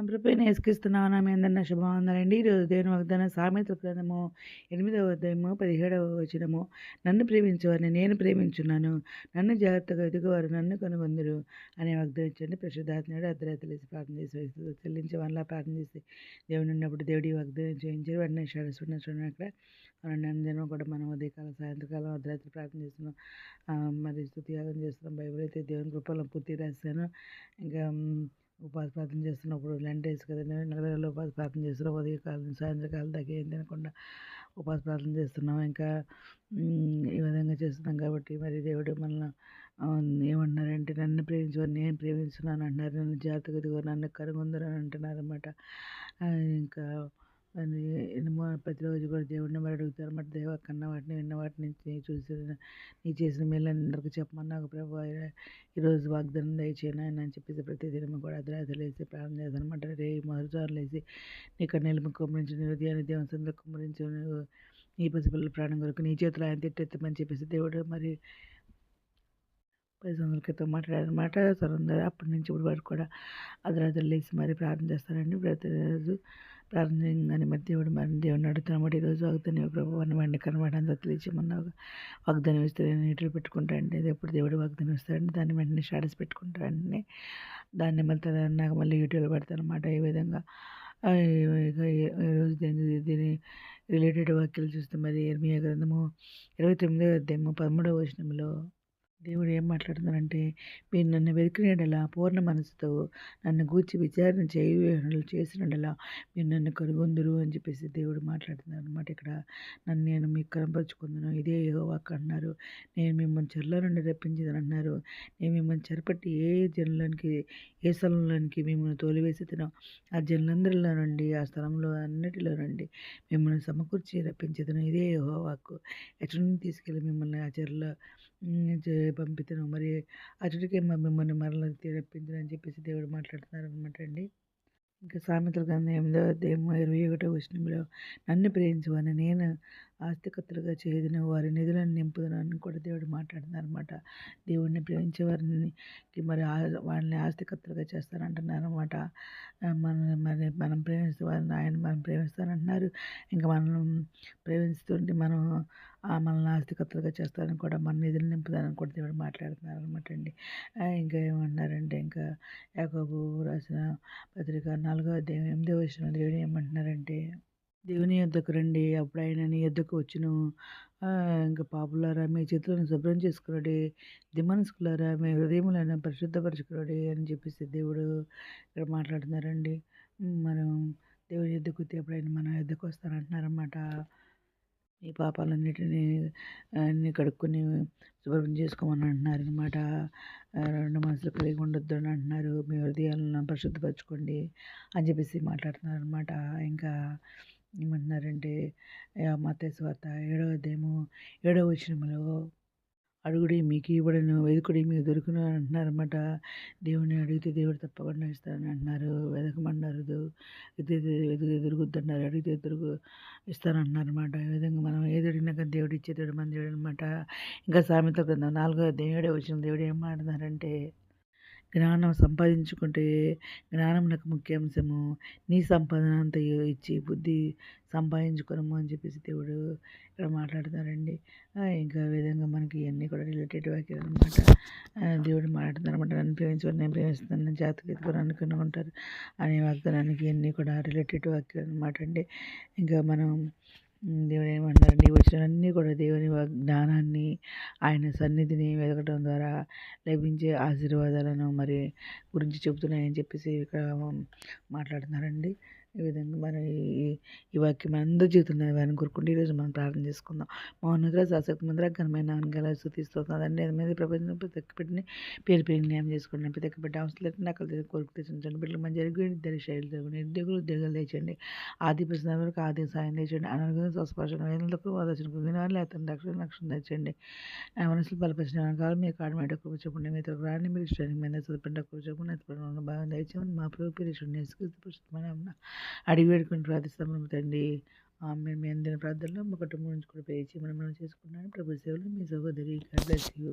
ప్రభువైన యేసుక్రీస్తునామమున మీ అందరిని శుభవందనాలండి. ఈరోజు దేవుని వాగ్దానం సామెతల గ్రంథము 8వ అధ్యాయము 17వ వచనము. నన్ను ప్రేమించువారిని నేను ప్రేమించున్నాను, నన్ను జాగ్రత్తగా వెతుకువారు నన్ను కనుగొందురు అనే వాగ్దానం ఇచ్చండి. పరిశుద్ధాత్మడు అర్ధరాత్రి లేసి ప్రార్థన చేసి చెల్లించి వాళ్ళ ప్రార్థన చేసి దేవుని ఉన్నప్పుడు దేవుడి వాగ్దానం చేయించారు. వెంటనే చూడండి అక్కడ దినం కూడా మనం ఉదయకాలం సాయంత్రకాలం అర్ధరాత్రి ప్రార్థన చేస్తున్నాం. మరి స్తుతియాగం చేస్తున్నాం. బైబిల్ అయితే దేవుని కృపలో పూర్తి రాశాను. ఇంకా ఉపాధి ప్రార్థన చేస్తున్నప్పుడు లెంట్ డేస్ కదండి, 40 రోజులు ఉపాధి ప్రార్థన చేస్తున్నాం. ఉదయకాలం సాయంత్రకాలం దాకా ఏం తినకుండా ఉపాధి ప్రార్థన చేస్తున్నాం. ఇంకా ఈ విధంగా చేస్తున్నాం కాబట్టి మరి దేవుడు మనల్ని ఏమంటున్నారంటే, నన్ను ప్రేమించేవారు నేను ప్రేమిస్తున్నాను అంటున్నారు. నన్ను జాగ్రత్తగా ఎదుగువారు నన్ను కనుగొందురు అని అంటున్నారు అనమాట. ఇంకా అని ప్రతిరోజు కూడా దేవుడిని మరి అడుగుతారు అన్నమాట. దేవా, కన్న వాటిని విన్న వాటి నుంచి చూసి నీ చేసిన మేలు అందరికీ చెప్పమన్నావు ప్రభు, ఈరోజు వాగ్దానం దయచేయను అని చెప్పేసి ప్రతి దినం కూడా అర్ధరాత్రి లేసి ప్రార్థన చేస్తాను అనమాట. రే మొదటిసారి లేసి నీ కన్నీళ్ళు కుమ్మరించి నీ హృదయాన్ని దేవుని సందులో కుమ్మరించి నీ పసిపిల్లల ప్రాణం కొరకు నీ చేతులు ఆయన తిట్టెత్తమని చెప్పేసి దేవుడు మరి 10 సంవత్సరాల క్రితం మాట్లాడారనమాట. సరందరూ అప్పటి నుంచి ఇప్పుడు వరకు కూడా అర్ధరాత్రి లేసి మరి ప్రార్థన చేస్తారండి. ప్రతిరోజు ప్రార్థన చేయగానే మరి దేవుడిని అడుగుతున్నమాట. ఈరోజు వాగ్దానం ప్రభు వాడిని కనబడంతా తెలియచేయమన్నావు. వాగ్దానం ఇస్తే నీటిలో పెట్టుకుంటానండి. అది ఎప్పుడు దేవుడు వాగ్దానం ఇస్తాడండి, దాన్ని వెంటనే స్టాటస్ పెట్టుకుంటానండి. దాన్ని నాకు మళ్ళీ యూట్యూబ్లో పెడతాను అనమాట. ఈ విధంగా ఈరోజు దీని రిలేటెడ్ వాక్యాలు చూస్తే మరి ఇర్మియా గ్రంథము 29వ అధ్యాయము 13వ వచనంలో దేవుడు ఏం మాట్లాడుతున్నారంటే, మీరు నన్ను వెతికినడలా పూర్ణ మనసుతో నన్ను గూర్చి విచారణ చేసినడలా మీరు నన్ను కనుగొందురు అని చెప్పేసి దేవుడు మాట్లాడుతున్నారు అనమాట. ఇక్కడ నేను మీకు కనపరుచుకుందును, ఇదే యెహోవా అన్నారు. నేను మిమ్మల్ని చెరలో నుండి రప్పించేదని అన్నారు. నేను మిమ్మల్ని చెరపట్టి ఏ స్థలంలోనికి మిమ్మల్ని తోలివేసేదనో ఆ జనులందరిలో నుండి, ఆ స్థలంలో అన్నిటిలో నుండి మిమ్మల్ని సమకూర్చి రప్పించేదను. ఇదే యెహోవాకు ఎక్కడి నుండి తీసుకెళ్ళి మిమ్మల్ని ఆ చెరలో పంపితను, మరి అటుడికే మిమ్మల్ని మరలా రప్పించను అని చెప్పేసి దేవుడు మాట్లాడుతున్నారు అనమాట అండి. ఇంకా సామెతల గ్రంథం 8వ అధ్యాయము 21వ వచనంలో నన్ను ప్రేమించువారిని నేను ఆస్తికర్తలుగా చేయదును, వారి నిధులను నింపుదును అని కూడా దేవుడు మాట్లాడుతున్నారు అనమాట. దేవుడిని ప్రేమించే వారిని మరి వాళ్ళని ఆస్తికర్తలుగా చేస్తానంటున్నారు అనమాట. మనం ప్రేమిస్తే వారిని మనం ప్రేమిస్తానంటున్నారు. ఇంకా మనం ప్రేమిస్తుంటే మనల్ని ఆస్తికర్తలుగా చేస్తారని కూడా మన నిధులు నింపుతారని కూడా దేవుడు మాట్లాడుతున్నారు అనమాట అండి. ఇంకా ఏమంటున్నారంటే, ఇంకా యాకోబు రాసిన పత్రిక 4వ అధ్యాయం 8వ వచనం దేవుడు ఏమంటున్నారంటే, దేవుని యొద్దకు రండి, అప్పుడు ఆయన నీ యొద్దకు వచ్చును. ఇంకా పాపులారా మీ చేతులను శుభ్రం చేసుకున్నాడు, దిమనస్కులారా మీ హృదయములను పరిశుద్ధపరచుకున్నాడు అని చెప్పేసి దేవుడు ఇక్కడ మాట్లాడుతున్నారండి. మనం దేవుని యొద్దకు అప్పుడు ఆయన మన యొద్దకు వస్తారంటున్నారన్నమాట. ఈ పాపాలన్నిటినీ అన్నీ కడుక్కొని శుభ్రం చేసుకోమని అంటున్నారు అనమాట. రెండు మనసులు కలిగి ఉండొద్దు అని అంటున్నారు. మీ హృదయాలను పరిశుద్ధపరచుకోండి అని చెప్పేసి మాట్లాడుతున్నారు అనమాట. ఇంకా ఏమంటున్నారంటే, మత్తయి సువార్త 7వ అధ్యాయము 7వ వచనంలో అడుగుడి మీకు ఇవ్వడను, వెదుకుడి మీకు దొరుకును అంటున్నారన్నమాట. దేవుని అడిగితే దేవుడు తప్పకుండా ఇస్తారని అంటున్నారు. వెదకమన్నారు, దొరుకుద్దన్నారు, అడిగితే ఇస్తానంటున్నారన్నమాట. ఈ విధంగా మనం ఏది అడిగినా కానీ దేవుడు ఇచ్చేదేవుడు మన దేవుడు అనమాట. ఇంకా సామెతల గ్రంథం 4వ అధ్యాయం 7వ వచనం దేవుడు ఏం మాట్లాడుతున్నారంటే, జ్ఞానం సంపాదించుకుంటే జ్ఞానం నాకు ముఖ్యాంశము, నీ సంపాదన అంతా ఇచ్చి బుద్ధి సంపాదించుకోనము అని చెప్పేసి దేవుడు ఇక్కడ మాట్లాడుతున్నారండి. ఇంకా విధంగా మనకి ఇవన్నీ కూడా రిలేటెడ్ వాక్యాలు అనమాట. దేవుడు మాట్లాడుతున్నారు అనమాట. నన్ను ప్రేమించుకొని నేను ప్రేమిస్తున్నాను, నన్ను జాగ్రత్తగా ఎత్తుకొని అనుకుంటారు అనే వాగ్దానానికి ఇవన్నీ కూడా రిలేటెడ్ వాక్యాలు అనమాట అండి. ఇంకా మనం దేవుడు ఏమంటారండి, ఈ వచనాలన్నీ కూడా దేవుని జ్ఞానాన్ని, ఆయన సన్నిధిని వెతకడం ద్వారా లభించే ఆశీర్వాదాలను మరి గురించి చెబుతున్నాయని చెప్పేసి ఇక్కడ మాట్లాడుతున్నారండి. ఈ విధంగా మన ఈ వాక్యం అందరి జీవితంలో వారిని కోరుకుంటే ఈరోజు మనం ప్రార్థన చేసుకుందాం. మౌనగ్ర శాసక ముందర ఘనమైన గల స్థుతిస్తున్నాం తండ్రి. అది మీద ప్రపంచంలో ప్రతి పెట్టిని పేరు న్యాయం చేసుకోండి. ప్రతి ఒక్క బిడ్డ అవసరం లేకుండా అక్కడ కోరిక తెచ్చించండి. బిడ్డలు మంచి జరిగి ఇద్దరు శైలి జరుగుతుంది. ఉద్యోగాలు తెచ్చండి. ఆది ప్రశ్న వరకు ఆది సాయం తెచ్చండి. అనారోగ్యం స్వస్పర్శన వేదనలకు వాదర్శనకు వినాలి అతను రక్షణ తెచ్చండి. మనసులు బలపరిచిన కాలం మీరు కాడు మేట కృప చెప్పండి. మీతో రాని మీరు ఇష్టానికి మీద చదువుకుంటే కృప చెప్పండి. బాగా దయచేయండి. మా ప్రభుత్వ అడిగి వేడుకొని ప్రార్థిస్తాము తండ్రి. మీ అందరి ప్రార్థనలో మా కుటుంబం నుంచి కూడా పేచి మనం చేసుకున్నాను. ప్రభు సేవలు మీ సహోదరి. God bless you.